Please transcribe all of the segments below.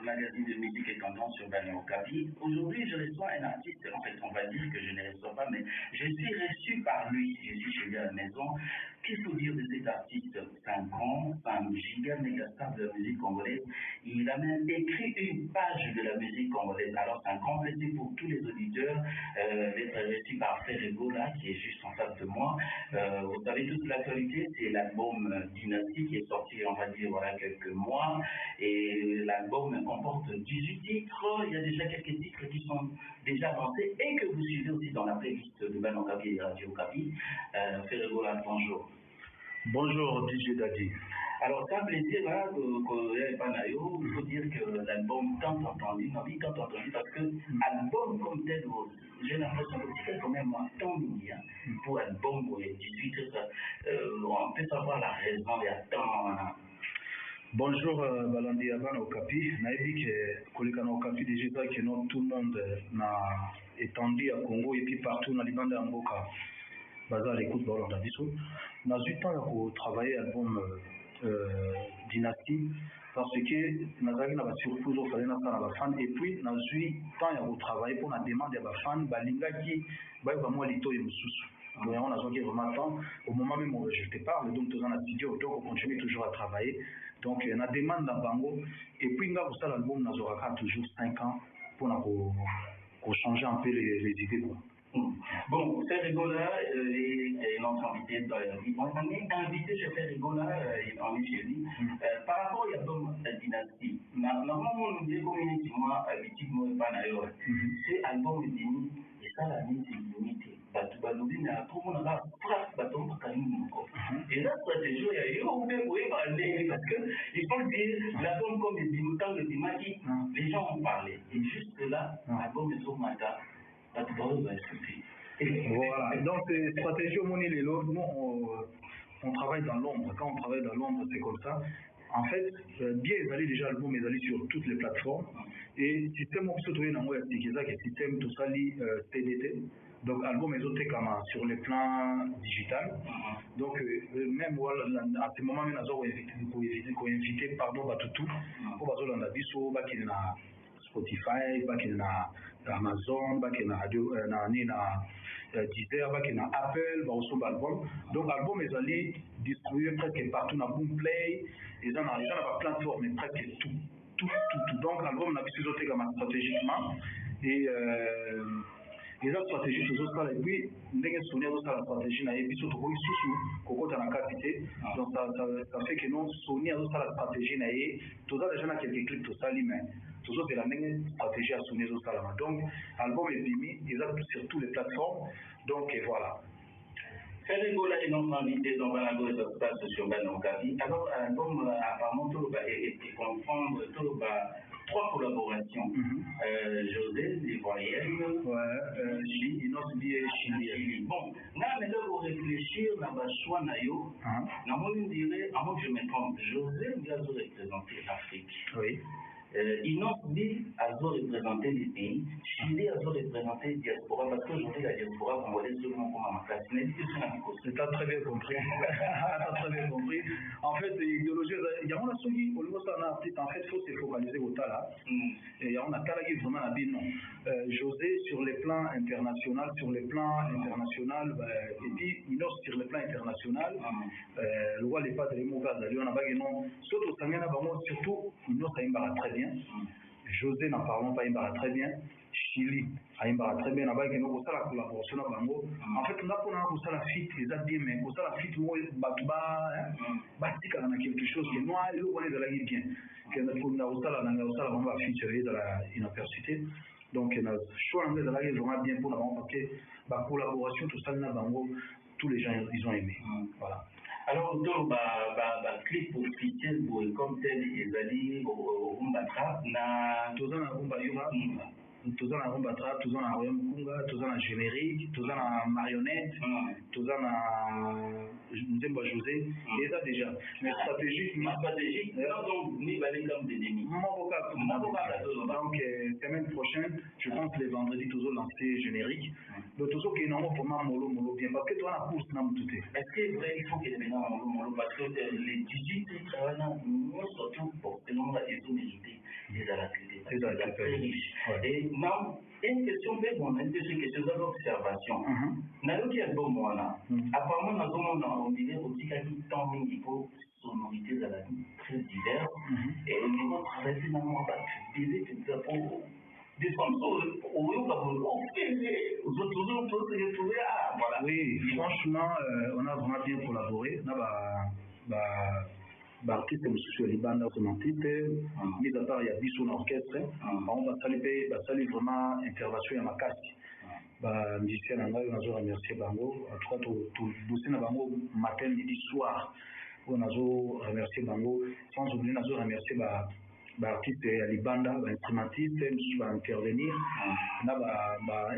magazine de musique et tendance sur Banane Okapi. Aujourd'hui, je reçois un artiste, en fait, on va dire que je ne le reçois pas, mais je suis reçu par lui. Je suis chez lui à la maison. Qu'est-ce qu'il faut dire de cet artiste? C'est un grand, un giga méga star de la musique congolaise. Il a même écrit une page de la musique congolaise. Alors, c'est un grand plaisir pour tous les auditeurs d'être reçu par Ferrego, là, qui est juste en face de moi. Vous savez, toute l'actualité, c'est l'album Dynasty qui est sorti, on va dire, voilà, quelques mois. Et l'album comporte 18 titres. Il y a déjà quelques titres qui sont déjà avancés et que vous suivez aussi dans la playlist de Banane Okapi et Radio Okapi. Ferrego, là, bonjour. Bonjour DJ Daddy. Alors, c'est un plaisir là, que Panayo. Il faut dire que l'album tant entendu, non, tant entendu parce que album comme tel, j'ai l'impression que c'est quand même un temps mini pour album pour les 18 on peut savoir la raison, il y a tant. Bonjour Balandi Abana Okapi. Naïbi que Kolikana Okapi déjà que non tout le monde n'a étendu à Congo et puis partout dans les bandes d'Amboka. Bazar l'écoute Balanda Bissou. N'a eu temps pour travailler l'album Dynasty parce que Nazari n'a pas surprise au Salena na fan et puis n'a eu temps pour travailler pour la demande des fans balinga qui va vraiment lito et mususu. Donc on a vraiment temps au moment même où je te parle donc tous en studio donc on continue toujours à travailler donc on a demande dans Bango et puis là vous l'album n'a aura toujours 5 ans pour changer un peu les idées quoi. Bon, Ferrego là, est notre invité dans la vie. On est invité chez Ferrego là, on est chez lui. Par rapport à l'album Dynasty, normalement, on nous dit communiquement, habituellement, pas d'ailleurs. C'est album de Dini, et ça, la mise est limitée. Tout le monde a frappe, bâton, pas et la stratégie, il y a eu un peu pour parler, parce qu'il faut dire, l'album comme le Dini, le Dimaki, les gens ont parlé. Et juste là, l'album de Somata, voilà, donc stratégie au monde et l'autre, nous on travaille dans l'ombre. Quand on travaille dans l'ombre, c'est comme ça. En fait, bien ils allaient déjà l'album, ils allaient sur toutes les plateformes. Et système qui se trouve dans le système tout ça TDT. Donc album ils ont été comme sur le plan digital. Donc même voilà, à ce moment même nous avons invité pardon Batutu pour bazola na biso bakina Spotify, bakina Amazon, bakina radio na Deezer, bakina Apple, ba aussi album. Donc album ils allaient distribuer presque partout na Boomplay, ils en a pas plateforme mais presque tout. Donc album na biso zote comme stratégiquement et la stratégie toujours ça et puis ndenge sonner aussi la stratégie na biso to ko isusu kokota na capité donc ça fait que non sonner aussi la stratégie na tout ça déjà na quelques clips tout ça lui mais toujours de la même stratégie à sonner aussi là donc album est mis sur toutes les plateformes donc et voilà. Ferrego là est notre invité dans Balago et ça se passe sur Banane Okapi. Alors l'album apparemment tout et comprendre tout 3 collaborations. José, l'Ivoirienne, Inosbi et Chili. Bon, là, mais là, vous réfléchir, là, choix, nayo, on dirait, avant que je me trompe, José, il a représenté l'Afrique. Oui. Inosbi a représenté les pays, Chili a représenté la diaspora, parce qu'aujourd'hui, la diaspora congolaise, tout le monde comme à ma classe. Tu as très bien compris. Très bien compris. En fait, l'idéologie, il y a un qui, en fait, il faut se focaliser au Tala. Et il y a un Tala qui est vraiment à non. José, sur les plans internationaux, et puis Inos sur le plan international, le roi n'est pas de l'Emoga, on a pas non. Surtout, Inos a une très bien. José, n'en parlons pas, il va très bien. Chili, il va très bien. Là-bas, il y a la collaboration. En fait, on a pour la fit, les admis, mais pour la fit, moi, bâti quand on a quelque chose qui est noir, et on est de la bien. On va featurer dans l'université. Donc, on a choix de la vraiment bien pour l'avant parce que la collaboration, tout ça, tous les gens, ils ont aimé. Voilà. Alors, donc, clip officiel comme tel, ils allaient au Rumbatra, na toza na rumba trap, toza na royaume kunga, toza na générique, toza na marionnette, toza na nzembo José, et ça déjà. Mais stratégiquement, donc ni valé comme des ennemis. Donc semaine prochaine, je pense que les vendredis toujours lancé générique. Donc toujours qui est normalement pour moi molo bien parce que toi la course n'a tout. Est-ce que vrai il faut qu'il y ait maintenant molo parce que les digits travaillent nous surtout pour selon la mérité des activités. C'est très riche. Et non, une question une question d'observation. Dans le bon moi apparemment on dirait aussi qu'il y a tant de niveaux sonorités de la vie très diverses et au niveau travail finalement pas baiser tout ça pour des oui, franchement, on a vraiment bien collaboré. Artiste sur les bandes automatiques, mis à part il y a 10 orchestre, on va saluer vraiment intervention à ma casse. Musicien, on a remercié Bango, à trois tout bosser na Bango matin, midi, soir. On a remercié Bango, sans oublier on a remercié artiste à Libanda, instrumentiste, va intervenir,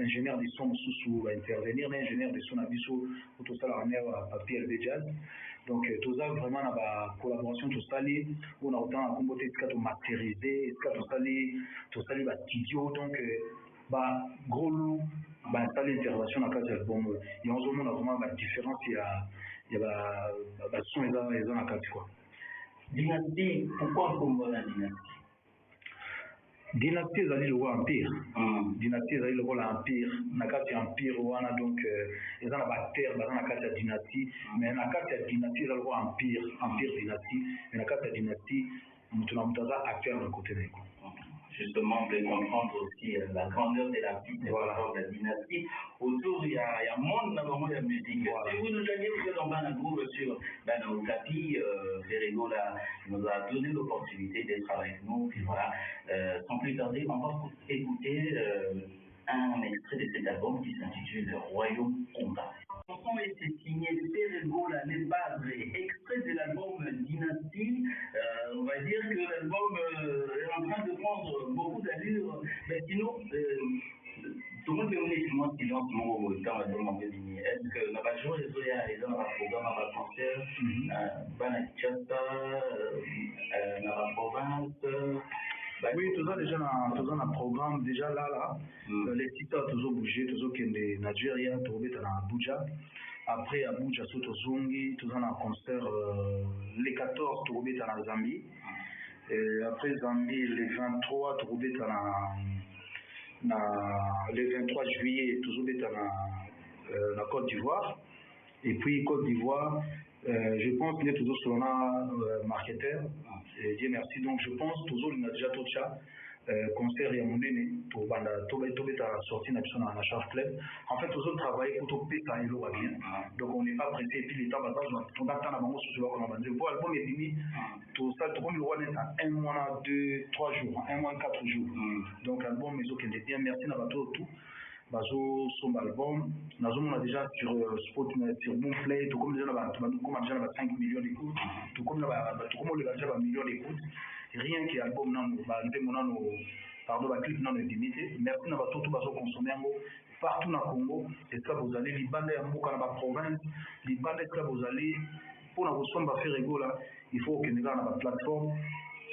ingénieur de son va intervenir, ingénieur de son abisso, tout ça la papier LB Jazz. Donc tout ça vraiment la collaboration tout ça on a autant à composer ce masterisé, tout ça les studio donc gros loup ça l'intervention dans le album et en ce moment on a vraiment la différence il y a son et dans la carte quoi. Dynastie, pourquoi on la dynastie? Dynastie ezali le roi empire. Dynastie ezali le roi empire. Na kati empire wana donc eza na ba terre baza na kati ya dynastie, mais na kati ya dynastie ezali le roi empire, empire dynastie, mais na kati ya dynastie mutu na mutu aza acteur na côté na ko. Justement, de comprendre aussi la grandeur de l'artiste, de la dynastie. Autour, il y a un monde dans le monde de la musique. Si vous nous aviez fait dans un groupe sur Okapi, Ferrego nous a donné l'opportunité d'être avec nous. Puis voilà, sans plus tarder, on va écouter un extrait de cet album qui s'intitule Royaume Conga. La chanson est signée Ferrego, les bases, extrait de l'album Dynastie. On va dire que l'album est en train de prendre beaucoup d'allure, mais sinon, tout le monde peut venir sur moi silence dans l'album en février. Est-ce que nous avons joué les gens dans le programme, dans le concert, dans la Tchata, dans la province? Oui, tout ça déjà dans le programme, déjà là, les sites ont toujours bougé, toujours qu'il y a Nigeria, tout est dans Abuja. Après Abuja, tout Zungi, tout dans un concert, les 14, tout est dans Zambie. Et après Zambie, les 23, tout est dans le 23 juillet, toujours est dans la Côte d'Ivoire. Et puis Côte d'Ivoire, je pense qu'il est toujours sur un marketeur. Et Dieu merci. Donc je pense toujours qu'il a déjà tout ça. Concert et monnaie pour sortir dans la charge club. En fait, toujours travailler pour tout péter à l'eau bien. Donc on n'est pas pressé. Et puis les temps, on attend la banque sur le comment dire. Pour l'album est fini, tout ça, tout comme le roi est à 1 mois, 2, 3 jours, 1 mois, 4 jours. Donc l'album est ok. Bien merci d'avoir tout. Son album, on a déjà sur Spotify, sur Boomplay, tout comme déjà on a déjà 5 millions d'écoutes, tout comme on a déjà 1 million d'écoutes. Rien qui est album pardon, la clip non limité. Merci d'avoir tout consommer partout dans le Congo. Est-ce que vous allez les bandes dans la province, les bandes est-ce que vous allez pour la ressource faire rigolo là, il faut que nous ayons la plateforme.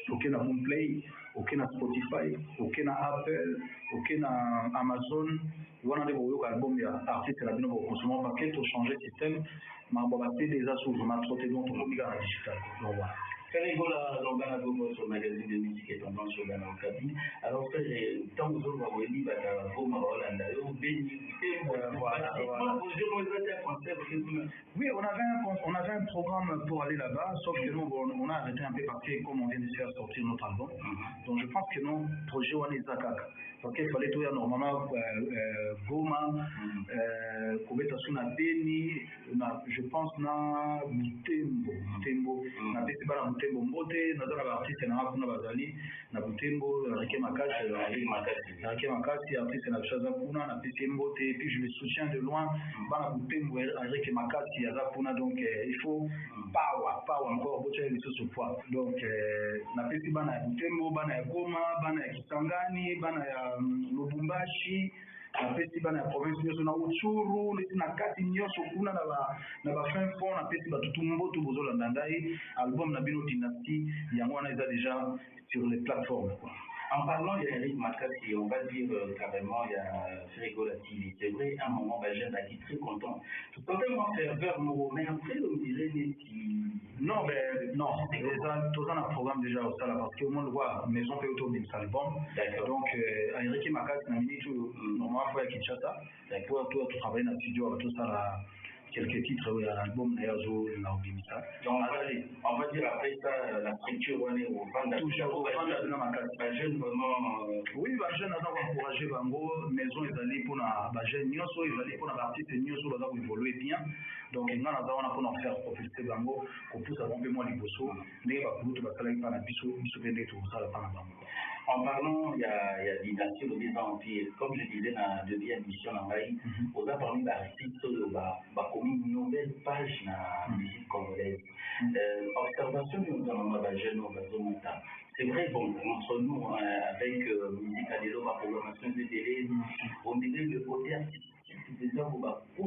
Ok na Boomplay, ok na Spotify, ok na Apple, ok na Amazon. Voilà des beaux albums ya artistes la bien pour consommer paquet pour changer le système. Mais bon bah c'est déjà sur ma trotte donc on obliga à digital. Donc voilà. Ferrego l'organe sur le magazine de musique et tendance sur la Okapi. Alors tant que vous avez dit oui, on avait un programme pour aller là-bas, sauf que nous on a arrêté un peu parce que comme on vient de faire sortir notre album. Donc je pense que nos projets on les a parce qu'il fallait tout normalement Goma, Kobeta Suna Beni, je pense na Butembo, na Pesibara Butembo Mbote, na zara artiste na hakuna bazali, na Butembo, Rike Makasi, artiste na Chaza Kuna, na Pesibara Mbote, puis je le soutiens de loin, bana Butembo, Rike Makasi, Yazakuna, donc il faut power encore, botter les choses au poids. Donc na Pesibara Butembo, bana Goma, bana Kisangani, bana Lubumbashi, napesi bana ya province nyonso na Utshuru, neti na kati nyonso kuna na ba fin fond napesi bato tumboto bozolanda ngai album na bino Dynastie yango wana eza déjà sur les plateformes quoi. En parlant d'Eric Makassi, on va dire carrément, il y a Frégo TV. C'est vrai, à un moment, j'ai été très content. Je sentais moi ferveur, mais après, on dirait non, mais non, tout ça, on a un programme déjà au salle parce que au monde voit Maison P autour de album. Donc, Eric Makassi, n'a mis tout, normalement, il faut à Kinshasa. Pour tout travailler dans le studio, tout ça là. Quelques titres oui, à l'album Nayazo Naobimisa. Donc on va dire après ça la structure on est au Vanda. Toujours au Vanda de ma jeune vraiment oui ma jeune a encouragé bango maison ezali pour na ba jeune nyonso ezali pour na artiste nyonso baza ko évoluer bien donc nga na za on a faire propulser bango ko poussa bombe moi liboso ndenge ba kutu ba kala pa na biso pende tout ça la pa na bango. En parlant, il y a Dynastie, le des empires. Comme je disais dans la deuxième émission, on a parlé d'artistes, comme une nouvelle page dans la musique congolaise. Observation, nous avons un jeune c'est vrai, bon, entre nous, avec musique à l'élo, ma programmation de télé, on dirait le côté artistique des gens, je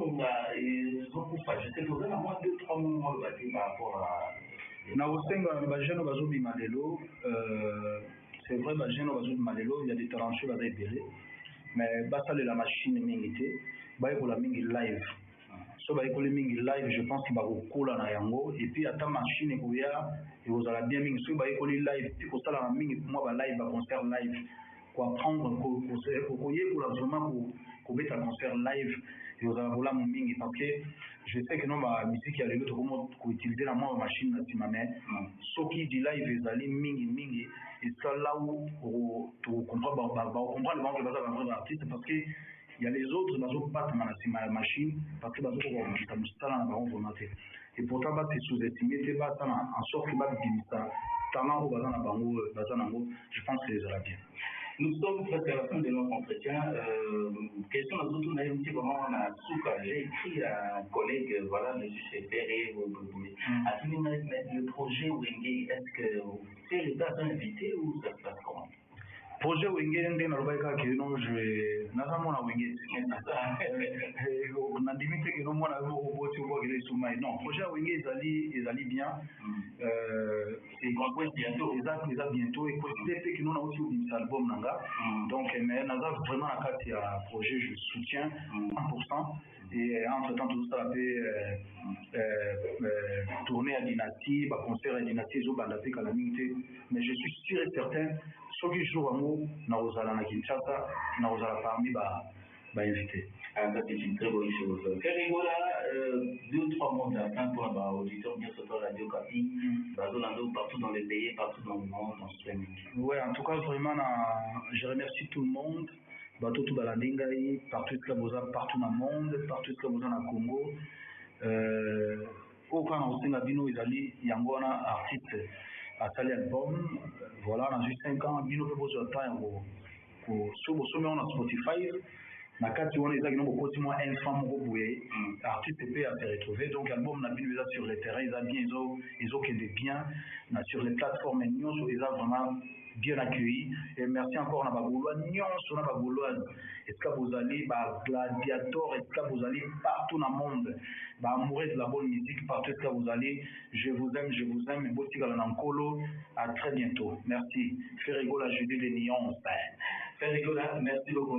sais que vous avez moins 2-3 moments par rapport à. Na osenga ba jeune bazobima lelo c'est vrai ba jeune bazobima lelo il y a des talentueux baza ebele mais basale la machine mingi te bayekola mingi live so bayekoli mingi live je pense que bakokola na yango et puis ata machine ekoya ekozala bien mingi soki bayekoli live puis kosala na mingi moi ba live ba concert live koapprendre koyekola vraiment kobeta concert live ekozala bolamu mingi parce que je sais que non ba musique ya lelo tokomo koutiliser la moi machine na nsima mais soki di live ezali mingi esala où to comprendre bango baza ba artiste parce que il y a les autres bazopatama na nsima ya machine parce que bazokokomisa mosala na bango vraiment te et pourtant base sous-estimé te basala en sorte que babimisa talent oyo baza na bango baza nango je pense que ezala bien. Nous sommes presque à la fin de notre entretien. Question à tout le monde, comment on a souka. J'ai écrit à un collègue, voilà, M. Ferré, le projet Wenge, est-ce que c'est les gars invités ou ça se passe comment? Projet Wenge nde nalobaka ke non je nazamona Wenge na limite ke non mona ko boti ko ke suma non projet Wenge ezali bien et qu'on bientôt bientôt et considère que nous on a aussi un album nanga donc mais naza vraiment la carte ya projet je soutiens 100% et entre temps tout ça peut tourner à Dynastie ba concert à Dynastie zo banda pe kala mingi mais je suis sûr et certain soki jour amour na ozala na Kinshasa na ozala parmi ba invité. Ah, ça c'est une très bonne chose. Ferregola, 2-3 mots d'afin pour l'auditeur bien sur Radio Kapi, partout dans les pays, partout dans le monde, en streaming. Ouais, en tout cas vraiment je remercie tout le monde. Bato tout balandingai, partout que vous partout dans le monde, partout que vous dans le Congo. Aucun osenga bino ezali yango wana artiste asali album voilà dans 5 ans bino pe bozo temps ko sobo on a Spotify na kati wana ezaki no bokoti moi infant moko boye artiste pe à se retrouver donc album na bino eza sur le terrain eza bien ils kende bien na sur les plateformes nyonso eza vraiment bien accueilli et merci encore na bagolois nyonso na bagolois est-ce que vous allez ba gladiator est-ce que vous allez partout dans le monde ba amoureux de la bonne musique partout est-ce que vous allez je vous aime botikala na nkolo à très bientôt merci Ferregola jeudi de Nyon Ferregola merci beaucoup.